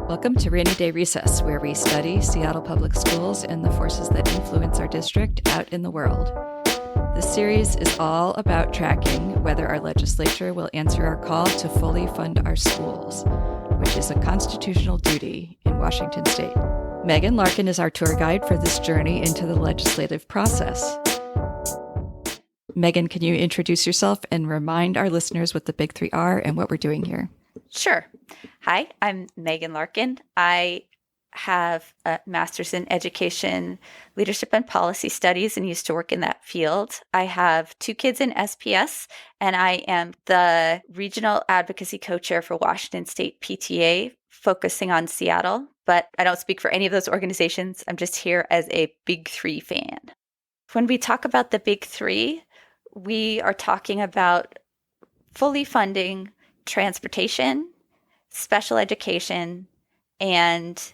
Welcome to Rainy Day Recess, where we study Seattle Public Schools and the forces that influence our district out in the world. This series is all about tracking whether our legislature will answer our call to fully fund our schools, which is a constitutional duty in Washington State. Megan Larkin is our tour guide for this journey into the legislative process. Megan, can you introduce yourself and remind our listeners what the Big Three are and what we're doing here? Sure. Hi, I'm Megan Larkin. I have a master's in education, leadership, and policy studies and used to work in that field. I have 2 kids in SPS, and I am the regional advocacy co-chair for Washington State PTA, focusing on Seattle. But I don't speak for any of those organizations. I'm just here as a Big Three fan. When we talk about the Big Three, we are talking about fully funding transportation, special education, and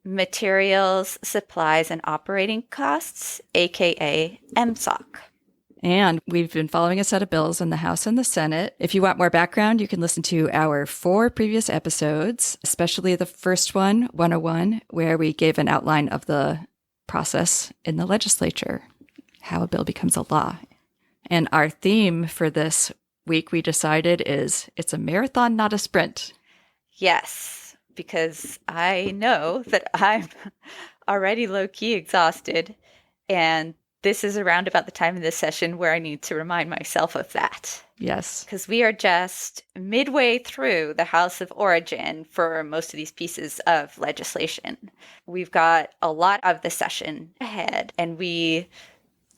materials, supplies, and operating costs, aka MSOC. And we've been following a set of bills in the House and the Senate. If you want more background, you can listen to our 4 previous episodes, especially the first one, 101, where we gave an outline of the process in the legislature, how a bill becomes a law. And our theme for this week, we decided, is it's a marathon, not a sprint. Yes, because I know that I'm already low-key exhausted, and this is around about the time in this session where I need to remind myself of that. Yes. Because we are just midway through the House of Origin for most of these pieces of legislation. We've got a lot of the session ahead, and we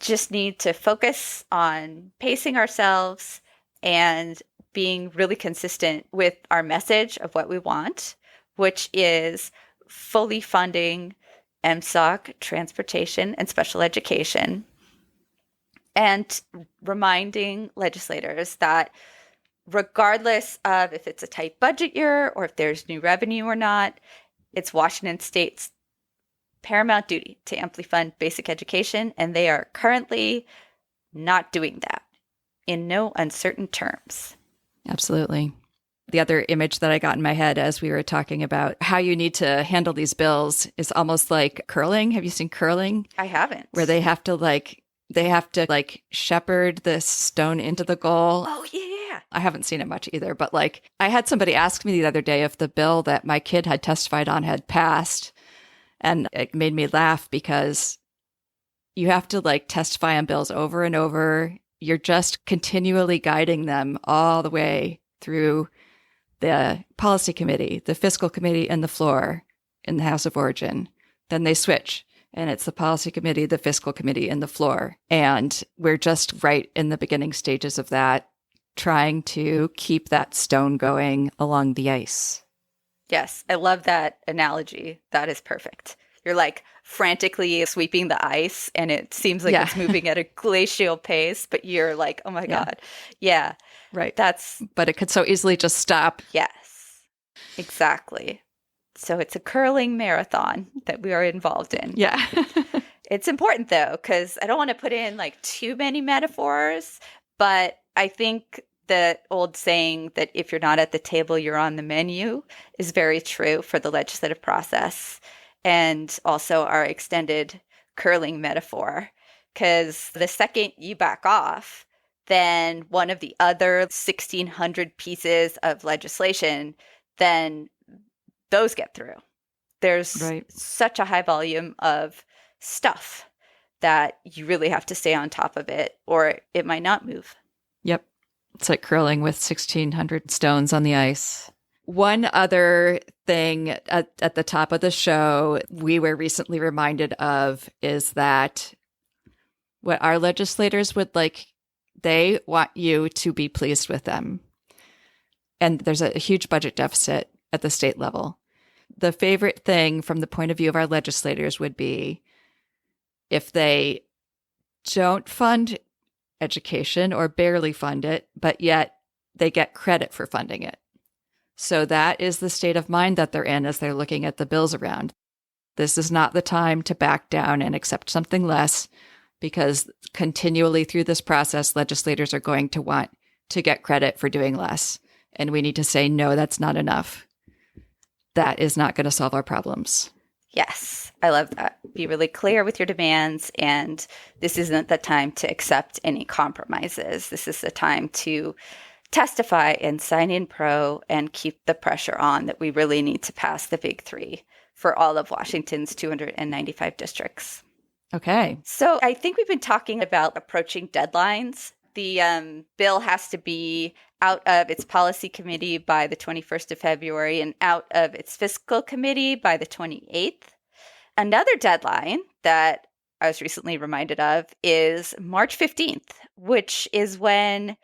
just need to focus on pacing ourselves and being really consistent with our message of what we want, which is fully funding MSOC, transportation, and special education, and reminding legislators that regardless of if it's a tight budget year or if there's new revenue or not, it's Washington State's paramount duty to amply fund basic education, and they are currently not doing that in no uncertain terms. Absolutely. The other image that I got in my head as we were talking about how you need to handle these bills is almost like curling. Have you seen curling? I haven't. Where they have to shepherd this stone into the goal. Oh, yeah. I haven't seen it much either, but I had somebody ask me the other day if the bill that my kid had testified on had passed, and it made me laugh because you have to testify on bills over and over. You're just continually guiding them all the way through the policy committee, the fiscal committee, and the floor in the House of Origin. Then they switch, and it's the policy committee, the fiscal committee, and the floor. And we're just right in the beginning stages of that, trying to keep that stone going along the ice. Yes, I love that analogy. That is perfect. You're frantically sweeping the ice, and it seems like it's moving at a glacial pace, but you're like, oh my God. Yeah. Right. But it could so easily just stop. Yes, exactly. So it's a curling marathon that we are involved in. Yeah. It's important though, because I don't want to put in too many metaphors, but I think the old saying that if you're not at the table, you're on the menu is very true for the legislative process. And also our extended curling metaphor, because the second you back off, then one of the other 1,600 pieces of legislation, then those get through. There's such a high volume of stuff that you really have to stay on top of it, or it might not move. Yep. It's like curling with 1,600 stones on the ice. One other thing at the top of the show we were recently reminded of is that what our legislators would like, they want you to be pleased with them. And there's a huge budget deficit at the state level. The favorite thing from the point of view of our legislators would be if they don't fund education or barely fund it, but yet they get credit for funding it. So that is the state of mind that they're in as they're looking at the bills around. This is not the time to back down and accept something less, because continually through this process, legislators are going to want to get credit for doing less. And we need to say, no, that's not enough. that is not going to solve our problems. Yes, I love that. Be really clear with your demands, and this isn't the time to accept any compromises. This is the time to testify and sign in pro and keep the pressure on that we really need to pass the big three for all of Washington's 295 districts. Okay. So I think we've been talking about approaching deadlines. The bill has to be out of its policy committee by the 21st of February and out of its fiscal committee by the 28th. Another deadline that I was recently reminded of is March 15th, which is when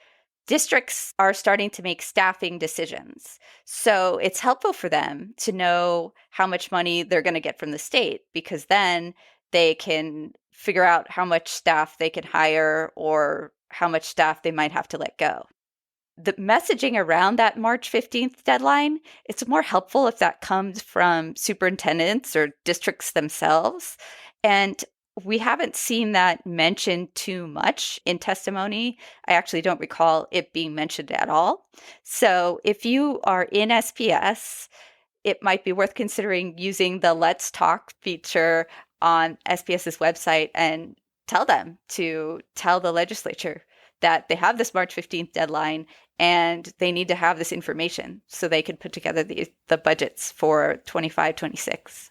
districts are starting to make staffing decisions. So it's helpful for them to know how much money they're going to get from the state, because then they can figure out how much staff they can hire or how much staff they might have to let go. The messaging around that March 15th deadline, it's more helpful if that comes from superintendents or districts themselves. And we haven't seen that mentioned too much in testimony. I actually don't recall it being mentioned at all. So if you are in SPS, it might be worth considering using the Let's Talk feature on SPS's website and tell them to tell the legislature that they have this March 15th deadline and they need to have this information so they can put together the budgets for 25-26.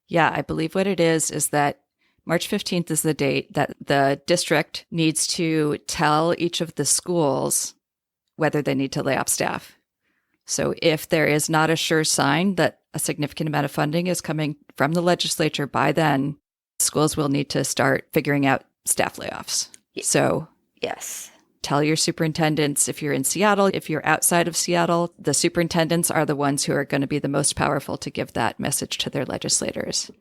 Yeah, I believe what it is that March 15th is the date that the district needs to tell each of the schools whether they need to lay off staff. So if there is not a sure sign that a significant amount of funding is coming from the legislature by then, schools will need to start figuring out staff layoffs. So yes, tell your superintendents if you're in Seattle. If you're outside of Seattle, the superintendents are the ones who are going to be the most powerful to give that message to their legislators.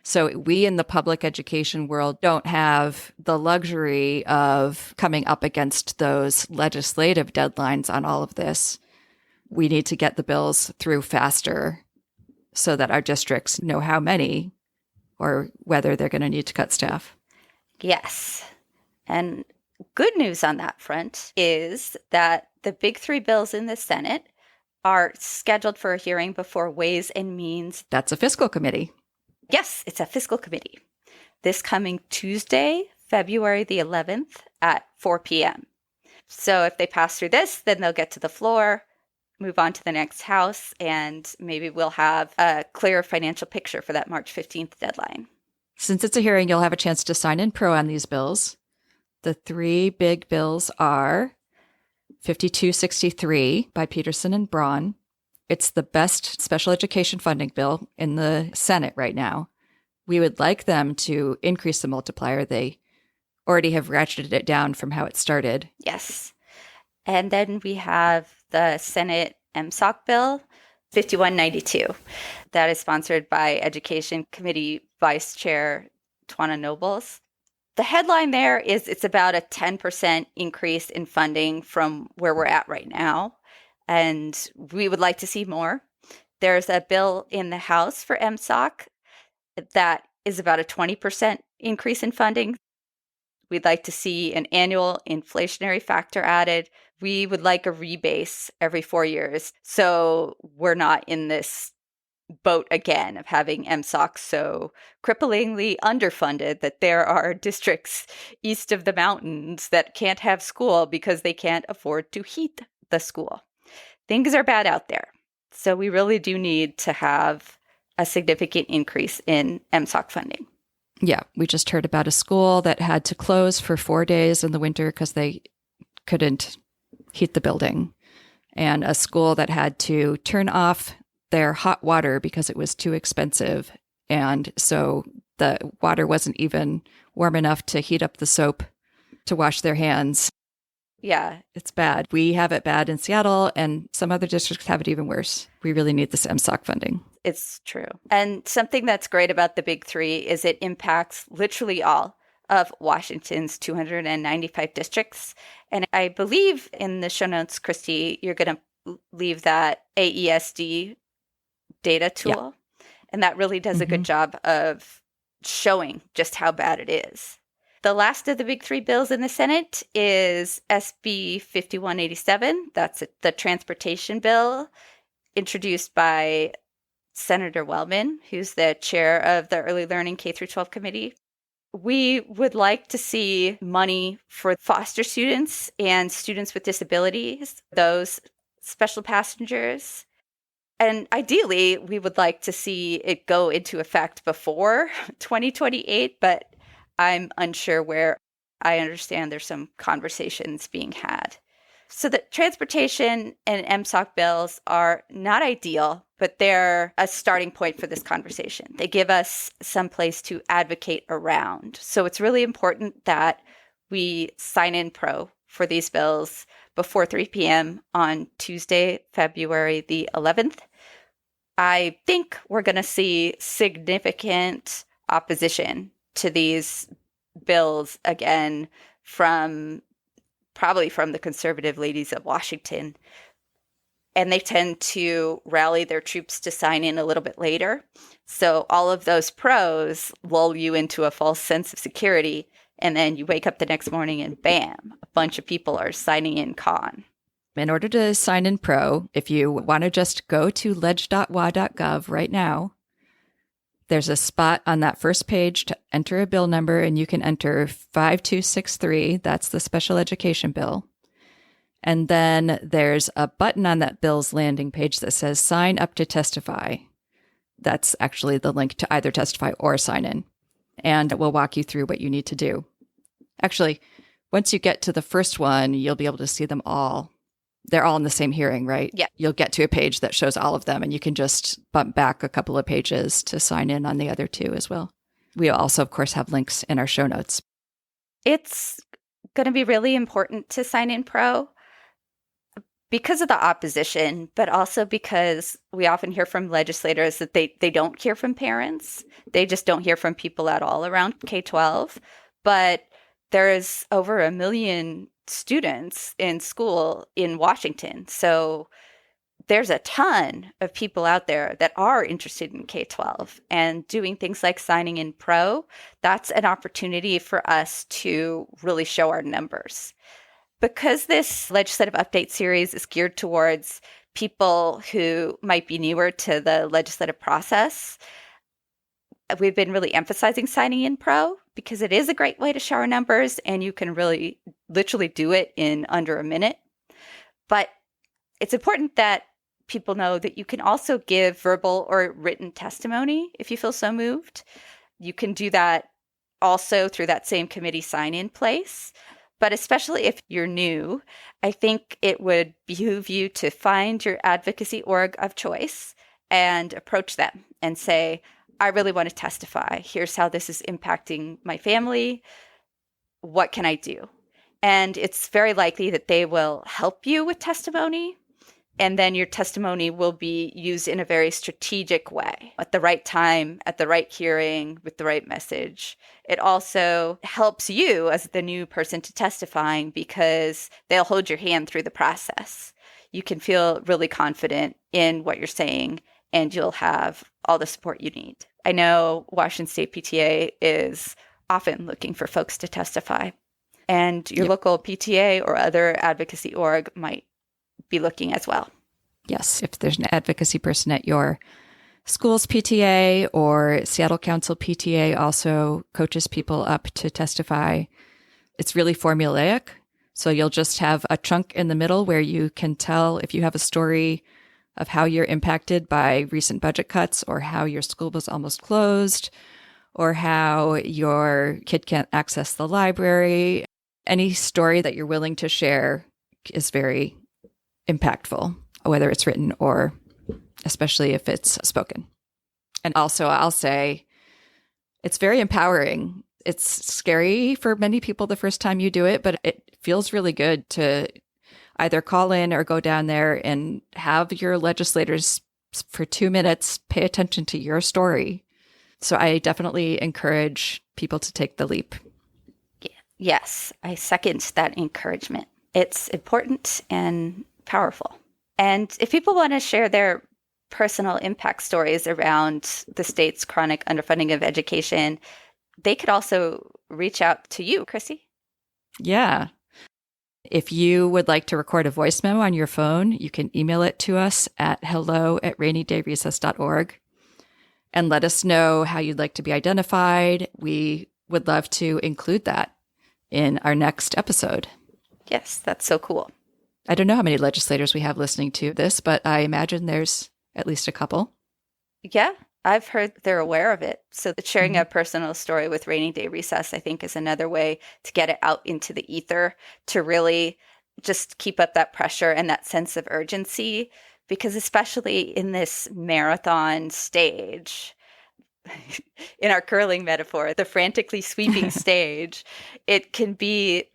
So we in the public education world don't have the luxury of coming up against those legislative deadlines on all of this. We need to get the bills through faster so that our districts know how many or whether they're going to need to cut staff. Yes. And good news on that front is that the big three bills in the Senate are scheduled for a hearing before Ways and Means. That's a fiscal committee. Yes, it's a fiscal committee. This coming Tuesday, February the 11th at 4 p.m. So if they pass through this, then they'll get to the floor, move on to the next house, and maybe we'll have a clearer financial picture for that March 15th deadline. Since it's a hearing, you'll have a chance to sign in pro on these bills. The three big bills are 5263 by Peterson and Braun. It's the best special education funding bill in the Senate right now. We would like them to increase the multiplier. They already have ratcheted it down from how it started. Yes. And then we have the Senate MSOC bill, 5192. That is sponsored by Education Committee Vice Chair Twana Nobles. The headline there is it's about a 10% increase in funding from where we're at right now. And we would like to see more. There's a bill in the House for MSOC that is about a 20% increase in funding. We'd like to see an annual inflationary factor added. We would like a rebase every 4 years. So we're not in this boat again of having MSOC so cripplingly underfunded that there are districts east of the mountains that can't have school because they can't afford to heat the school. Things are bad out there. So we really do need to have a significant increase in MSOC funding. Yeah, we just heard about a school that had to close for 4 days in the winter because they couldn't heat the building, and a school that had to turn off their hot water because it was too expensive. And so the water wasn't even warm enough to heat up the soap to wash their hands. Yeah. It's bad. We have it bad in Seattle, and some other districts have it even worse. We really need this MSOC funding. It's true. And something that's great about the big three is it impacts literally all of Washington's 295 districts. And I believe in the show notes, Christy, you're going to leave that AESD data tool. Yeah. And that really does a good job of showing just how bad it is. The last of the big three bills in the Senate is SB 5187. That's the transportation bill introduced by Senator Wellman, who's the chair of the Early Learning K-12 Committee. We would like to see money for foster students and students with disabilities, those special passengers. And ideally, we would like to see it go into effect before 2028, but I'm unsure where. I understand there's some conversations being had. So the transportation and MSOC bills are not ideal, but they're a starting point for this conversation. They give us some place to advocate around. So it's really important that we sign in pro for these bills before 3 p.m. on Tuesday, February the 11th. I think we're going to see significant opposition to these bills again probably from the conservative ladies of Washington. And they tend to rally their troops to sign in a little bit later. So all of those pros lull you into a false sense of security. And then you wake up the next morning and bam, a bunch of people are signing in con. In order to sign in pro, if you want to just go to ledge.wa.gov right now, there's a spot on that first page to enter a bill number, and you can enter 5263. That's the special education bill. And then there's a button on that bill's landing page that says sign up to testify. That's actually the link to either testify or sign in. And it will walk you through what you need to do. Actually, once you get to the first one, you'll be able to see them all. They're all in the same hearing, right? Yeah. You'll get to a page that shows all of them, and you can just bump back a couple of pages to sign in on the other two as well. We also, of course, have links in our show notes. It's going to be really important to sign in pro because of the opposition, but also because we often hear from legislators that they don't hear from parents. They just don't hear from people at all around K-12. But there's over 1 million students in school in Washington. So there's a ton of people out there that are interested in K-12, and doing things like signing in pro, that's an opportunity for us to really show our numbers. Because this legislative update series is geared towards people who might be newer to the legislative process, we've been really emphasizing signing in pro because it is a great way to show our numbers, and you can really literally do it in under a minute. But it's important that people know that you can also give verbal or written testimony if you feel so moved. You can do that also through that same committee sign-in place. But especially if you're new, I think it would behoove you to find your advocacy org of choice and approach them and say, I really want to testify. Here's how this is impacting my family. What can I do? And it's very likely that they will help you with testimony. And then your testimony will be used in a very strategic way at the right time, at the right hearing, with the right message. It also helps you as the new person to testifying because they'll hold your hand through the process. You can feel really confident in what you're saying, and you'll have all the support you need. I know Washington State PTA is often looking for folks to testify, and your local PTA or other advocacy org might be looking as well. Yes, if there's an advocacy person at your school's PTA or Seattle Council PTA also coaches people up to testify. It's really formulaic. So you'll just have a chunk in the middle where you can tell if you have a story of how you're impacted by recent budget cuts, or how your school was almost closed, or how your kid can't access the library. Any story that you're willing to share is very impactful, whether it's written or especially if it's spoken. And also, I'll say it's very empowering. It's scary for many people the first time you do it, but it feels really good to either call in or go down there and have your legislators for 2 minutes pay attention to your story. So I definitely encourage people to take the leap. Yes, I second that encouragement. It's important and powerful. And if people want to share their personal impact stories around the state's chronic underfunding of education, they could also reach out to you, Chrissy. Yeah. If you would like to record a voice memo on your phone, you can email it to us at hello@rainydayrecess.org. and let us know how you'd like to be identified. We would love to include that in our next episode. Yes, that's so cool. I don't know how many legislators we have listening to this, but I imagine there's at least a couple. Yeah, I've heard they're aware of it. So sharing a personal story with Rainy Day Recess, I think, is another way to get it out into the ether, to really just keep up that pressure and that sense of urgency. Because especially in this marathon stage, in our curling metaphor, the frantically sweeping stage, it can be,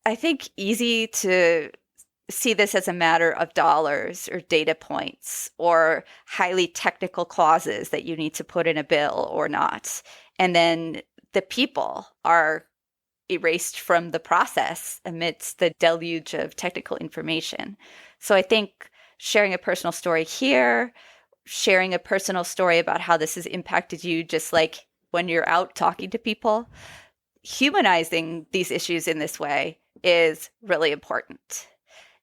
I think, easy to see this as a matter of dollars or data points or highly technical clauses that you need to put in a bill or not. And then the people are erased from the process amidst the deluge of technical information. So I think sharing a personal story here, sharing a personal story about how this has impacted you, just like when you're out talking to people, humanizing these issues in this way is really important.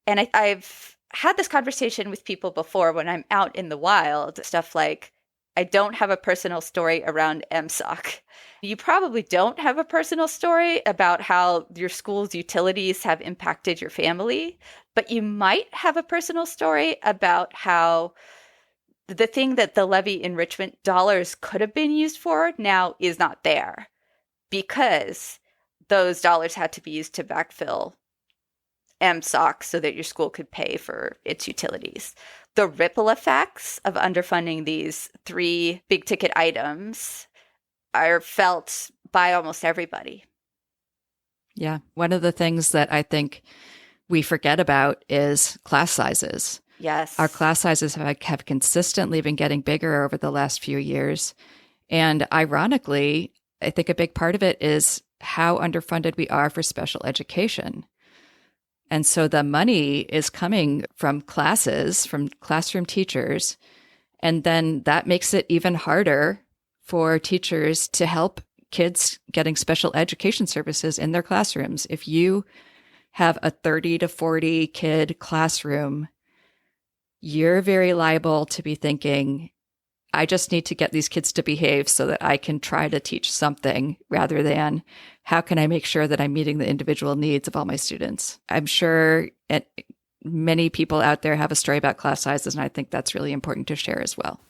And I've had this conversation with people before when I'm out in the wild, stuff like, I don't have a personal story around MSOC. You probably don't have a personal story about how your school's utilities have impacted your family, but you might have a personal story about how the thing that the levy enrichment dollars could have been used for now is not there because those dollars had to be used to backfill MSOC so that your school could pay for its utilities. The ripple effects of underfunding these 3 big ticket items are felt by almost everybody. Yeah. One of the things that I think we forget about is class sizes. Yes. Our class sizes have consistently been getting bigger over the last few years. And ironically, I think a big part of it is how underfunded we are for special education. And so the money is coming from classes, from classroom teachers. And then that makes it even harder for teachers to help kids getting special education services in their classrooms. If you have a 30 to 40 kid classroom, you're very liable to be thinking, I just need to get these kids to behave so that I can try to teach something rather than how can I make sure that I'm meeting the individual needs of all my students. I'm sure many people out there have a story about class sizes, and I think that's really important to share as well.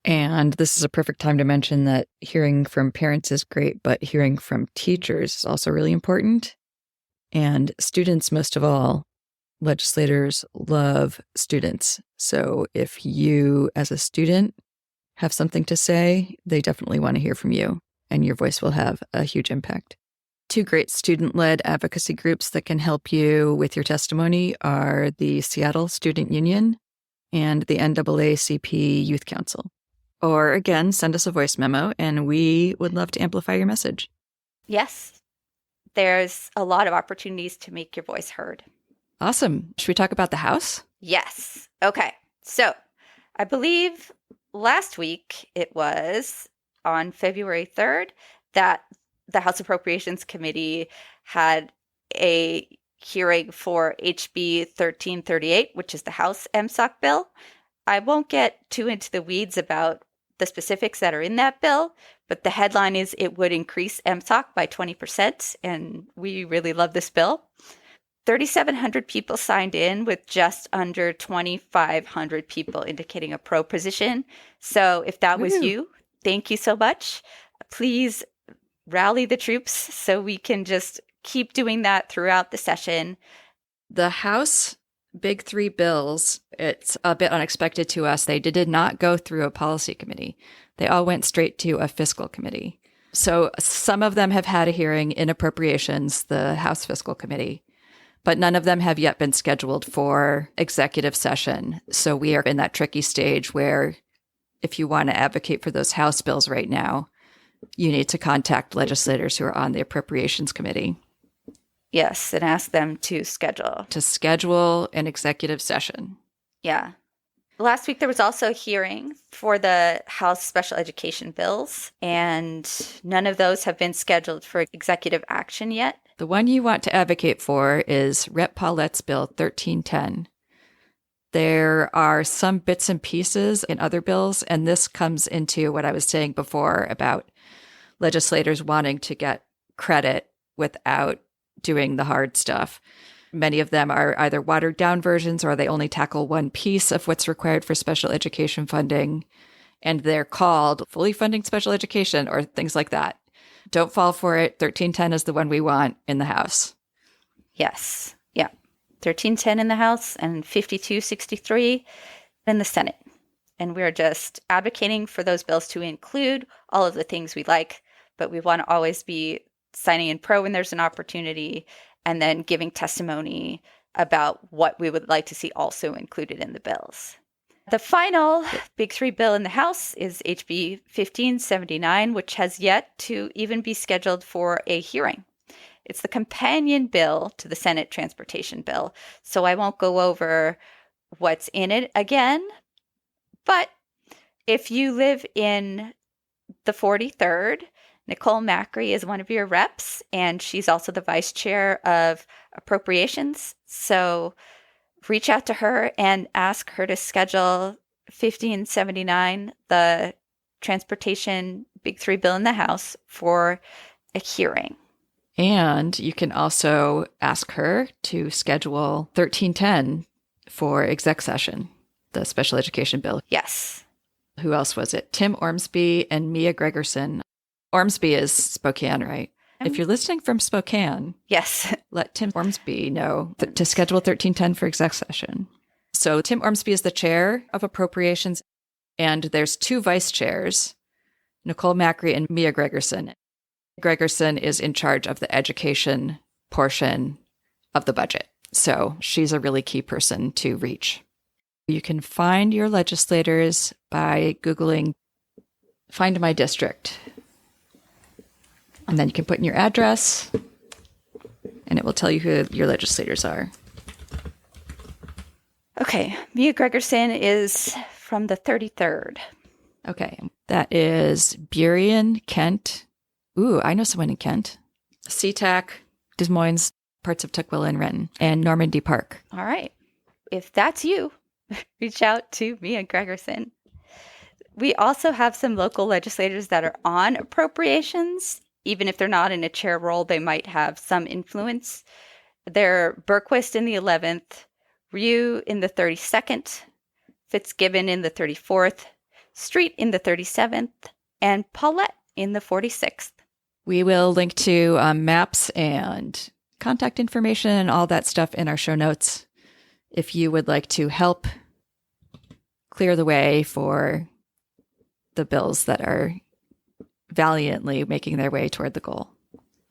And this is a perfect time to mention that hearing from parents is great, but hearing from teachers is also really important. And students, most of all, legislators love students. So if you, as a student, have something to say, they definitely want to hear from you, and your voice will have a huge impact. 2 great student-led advocacy groups that can help you with your testimony are the Seattle Student Union and the NAACP Youth Council. Or again, send us a voice memo, and we would love to amplify your message. Yes, there's a lot of opportunities to make your voice heard. Awesome. Should we talk about the House? Yes. Okay. So I believe last week it was on February 3rd that the House Appropriations Committee had a hearing for HB 1338, which is the House MSOC bill. I won't get too into the weeds about the specifics that are in that bill, but the headline is it would increase MSOC by 20%, and we really love this bill. 3,700 people signed in with just under 2,500 people indicating a pro position. So if that was you, thank you so much. Please rally the troops so we can just keep doing that throughout the session. The House Big 3 bills, it's a bit unexpected to us. They did not go through a policy committee. They all went straight to a fiscal committee. So some of them have had a hearing in appropriations, the House Fiscal Committee, but none of them have yet been scheduled for executive session. So we are in that tricky stage where if you want to advocate for those House bills right now, you need to contact legislators who are on the Appropriations Committee. Yes, and ask them to schedule an executive session. Yeah. Last week, there was also a hearing for the House special education bills, and none of those have been scheduled for executive action yet. The one you want to advocate for is Rep. Paulette's Bill 1310. There are some bits and pieces in other bills, and this comes into what I was saying before about legislators wanting to get credit without doing the hard stuff. Many of them are either watered down versions or they only tackle one piece of what's required for special education funding, and they're called fully funding special education or things like that. Don't fall for it. 1310 is the one we want in the House. Yes. Yeah. 1310 in the House and 5263 in the Senate. And we're just advocating for those bills to include all of the things we like, but we want to always be signing in pro when there's an opportunity and then giving testimony about what we would like to see also included in the bills. The final Big Three bill in the House is HB 1579, which has yet to even be scheduled for a hearing. It's the companion bill to the Senate Transportation Bill, so I won't go over what's in it again. But if you live in the 43rd, Nicole Macri is one of your reps, and she's also the vice chair of appropriations. So reach out to her and ask her to schedule 1579, the transportation Big Three bill in the House, for a hearing. And you can also ask her to schedule 1310 for exec session, the special education bill. Yes. Who else was it? Tim Ormsby and Mia Gregerson. Ormsby is Spokane, right? If you're listening from Spokane, yes, let Tim Ormsby know to schedule 1310 for exec session. So Tim Ormsby is the chair of appropriations, and there's two vice chairs, Nicole Macri and Mia Gregerson. Gregerson is in charge of the education portion of the budget. So she's a really key person to reach. You can find your legislators by Googling Find My District. And then you can put in your address, and it will tell you who your legislators are. Okay. Mia Gregerson is from the 33rd. Okay. That is Burien, Kent. Ooh, I know someone in Kent. SeaTac, Des Moines, parts of Tukwila and Renton, and Normandy Park. All right. If that's you, reach out to Mia Gregerson. We also have some local legislators that are on appropriations. Even if they're not in a chair role, they might have some influence. They're Berquist in the 11th, Ryu in the 32nd, Fitzgibbon in the 34th, Street in the 37th, and Paulette in the 46th. We will link to maps and contact information and all that stuff in our show notes if you would like to help clear the way for the bills that are valiantly making their way toward the goal.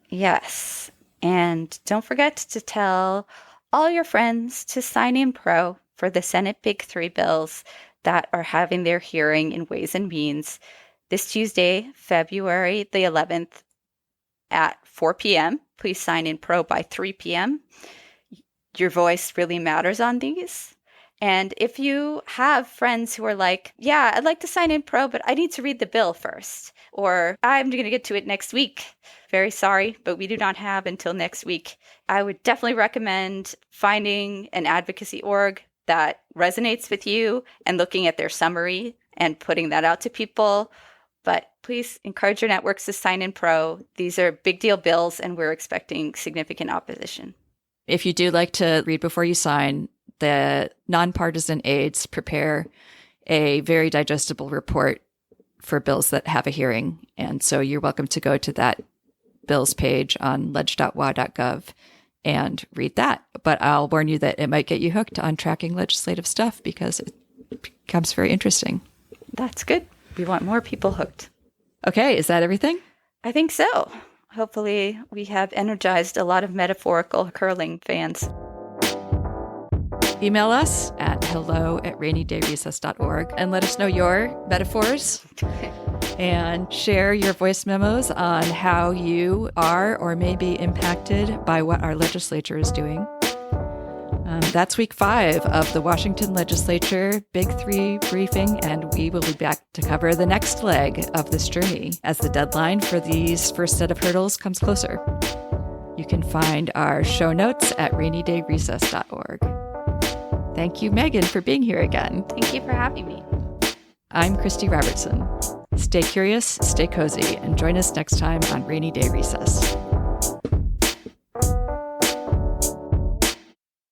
Yes. And don't forget to tell all your friends to sign in pro for the Senate Big Three bills that are having their hearing in Ways and Means this Tuesday, February the 11th at 4 p.m. Please sign in pro by 3 p.m. Your voice really matters on these. And if you have friends who are like, yeah, I'd like to sign in pro, but I need to read the bill first, or I'm going to get to it next week. Very sorry, but we do not have until next week. I would definitely recommend finding an advocacy org that resonates with you and looking at their summary and putting that out to people. But please encourage your networks to sign in pro. These are big deal bills, and we're expecting significant opposition. If you do like to read before you sign, the nonpartisan aides prepare a very digestible report for bills that have a hearing. And so you're welcome to go to that bills page on leg.wa.gov and read that. But I'll warn you that it might get you hooked on tracking legislative stuff because it becomes very interesting. That's good. We want more people hooked. Okay, is that everything? I think so. Hopefully we have energized a lot of metaphorical curling fans. Email us at hello@rainydayrecess.org and let us know your metaphors and share your voice memos on how you are or may be impacted by what our legislature is doing. That's week 5 of the Washington Legislature Big Three briefing, and we will be back to cover the next leg of this journey as the deadline for these first set of hurdles comes closer. You can find our show notes at rainydayrecess.org. Thank you, Megan, for being here again. Thank you for having me. I'm Christy Robertson. Stay curious, stay cozy, and join us next time on Rainy Day Recess.